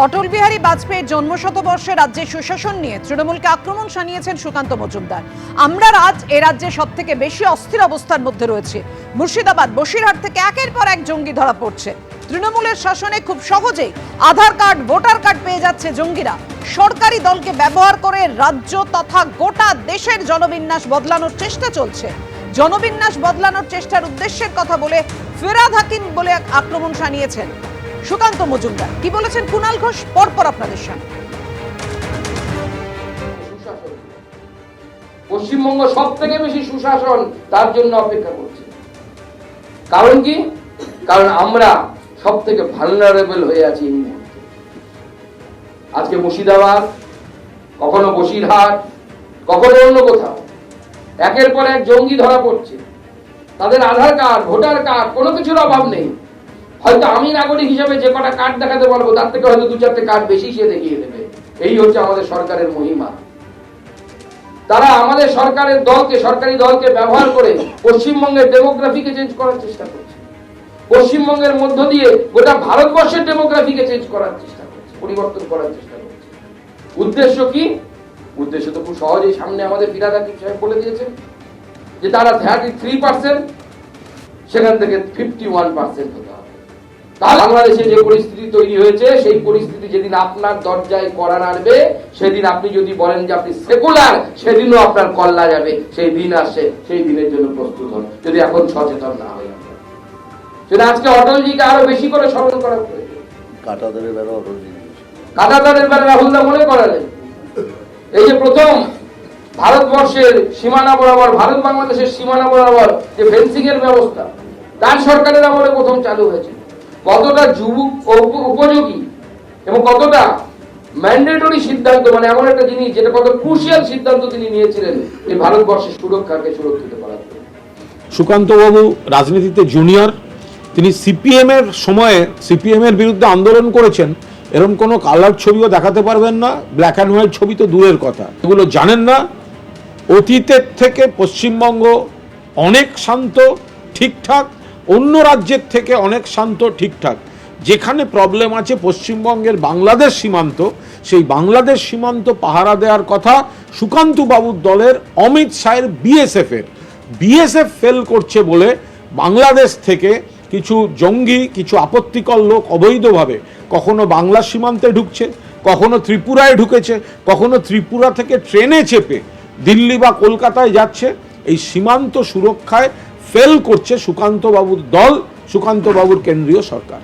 অটল বিহারী বাজপেয়ীর জন্মশতবর্ষে রাজ্যে সুশাসন নিয়ে তৃণমূলকে আক্রমণ শানিয়েছেন সুকান্ত মজুমদার। আমরা এ রাজ্যে সব থেকে বেশি অস্থির অবস্থার মধ্যে রয়েছে। মুর্শিদাবাদ, বসিরহাট থেকে একের পর এক জঙ্গি ধরা পড়ছে। তৃণমূলের শাসনে খুব সহজেই আধার কার্ড, ভোটার কার্ড পেয়ে যাচ্ছে জঙ্গিরা। সরকারি দলকে ব্যবহার করে রাজ্য তথা গোটা দেশের জনবিন্যাস বদলানোর চেষ্টা চলছে। জনবিন্যাস বদলানোর চেষ্টার উদ্দেশ্যের কথা বলে ফিরাদ হাকিম বলে আক্রমণ শানিয়েছেন সুকান্ত মজুমদার। কি বলেছেন কুণাল ঘোষ, পরপর আপনাদের সামনে। পশ্চিমবঙ্গ সব থেকে বেশি সুশাসন তার জন্য অপেক্ষা করছে। কারণ কি? কারণ আমরা সব থেকে ভালনারেবল হয়ে আছি এই মুহূর্তে। আজকে মুর্শিদাবাদ, কখনো বসিরহাট, কখনো অন্য কোথাও একের পর এক জঙ্গি ধরা পড়ছে। তাদের আধার কার্ড, ভোটার কার্ড, কোনো কিছুর অভাব নেই। হয়তো আমি নাগরিক হিসেবে যে কটা কার্ড দেখাতে পারবো তার থেকে হয়তো 2-4টে কার্ড বেশি সে দেখিয়ে দেবে। এই হচ্ছে আমাদের সরকারের মহিমা। তারা আমাদের সরকারের দলকে, সরকারি দলকে ব্যবহার করে পশ্চিমবঙ্গের ডেমোগ্রাফিকে চেঞ্জ করার চেষ্টা করছে। পশ্চিমবঙ্গের মধ্য দিয়ে গোটা ভারতবর্ষের ডেমোগ্রাফিকে চেঞ্জ করার চেষ্টা করছে, পরিবর্তন করার চেষ্টা করছে। উদ্দেশ্য কি? উদ্দেশ্য তো খুব সহজেই সামনে আমাদের ফিরাদ হাকিম সাহেব বলে দিয়েছেন যে তারা 33% সেখান থেকে 51% হতে হবে। তাহলে বাংলাদেশে যে পরিস্থিতি তৈরি হয়েছে সেই পরিস্থিতি যেদিন আপনার দরজায় কড়া নাড়বে, সেদিন আপনি যদি বলেন যে আপনি সেকুলার, সেদিনও আপনার কল্লা যাবে। সেই দিন আসে, সেই দিনের জন্য প্রস্তুত হন, যদি এখন সচেতন না হয়। সেটা আজকে অটলজিকে আরো বেশি করে স্মরণ করা প্রয়োজন। কাঁটাতারের বেলা অটলজি, কাঁটাতারের বেলা রাহুলদা মনে করালেন। এই যে প্রথম ভারতবর্ষের সীমানা বরাবর, ভারত বাংলাদেশের সীমানা বরাবর যে ফেন্সিং এর ব্যবস্থা তার সরকারের আমলে প্রথম চালু হয়েছে। কতটা যুবক উপযোগী এবং কতটা ম্যান্ডেটরি সিদ্ধান্ত, মানে এমন একটা জিনিস যেটা কত ক্রুশিয়াল সিদ্ধান্ত তিনি নিয়েছিলেন এই ভারতবর্ষের সুরক্ষাকে সুরক্ষিত করার জন্য। সুকান্ত বাবু রাজনীতিতে জুনিয়র। তিনি সিপিএম এর সময়ে সিপিএম এর বিরুদ্ধে আন্দোলন করেছেন। এরকম কোনো কালার ছবিও দেখাতে পারবেন না, ব্ল্যাক অ্যান্ড হোয়াইট ছবি তো দূরের কথা। এগুলো জানেন না। অতীতের থেকে পশ্চিমবঙ্গ অনেক শান্ত, ঠিকঠাক। অন্য রাজ্যের থেকে অনেক শান্ত, ঠিকঠাক। যেখানে প্রবলেম আছে পশ্চিমবঙ্গের বাংলাদেশ সীমান্ত, সেই বাংলাদেশ সীমান্ত পাহারা দেওয়ার কথা সুকান্ত বাবুর দলের অমিত শাহের বিএসএফ ফেল করছে বলে বাংলাদেশ থেকে কিছু জঙ্গি, কিছু আপত্তিকর লোক অবৈধভাবে কখনো বাংলা সীমান্তে ঢুকছে, কখনো ত্রিপুরায় ঢুকেছে, কখনো ত্রিপুরা থেকে ট্রেনে চেপে দিল্লি বা কলকাতায় যাচ্ছে। এই সীমান্ত সুরক্ষায় ফেল করছে সুকান্ত বাবুর দল, সুকান্ত বাবুর কেন্দ্রীয় সরকার।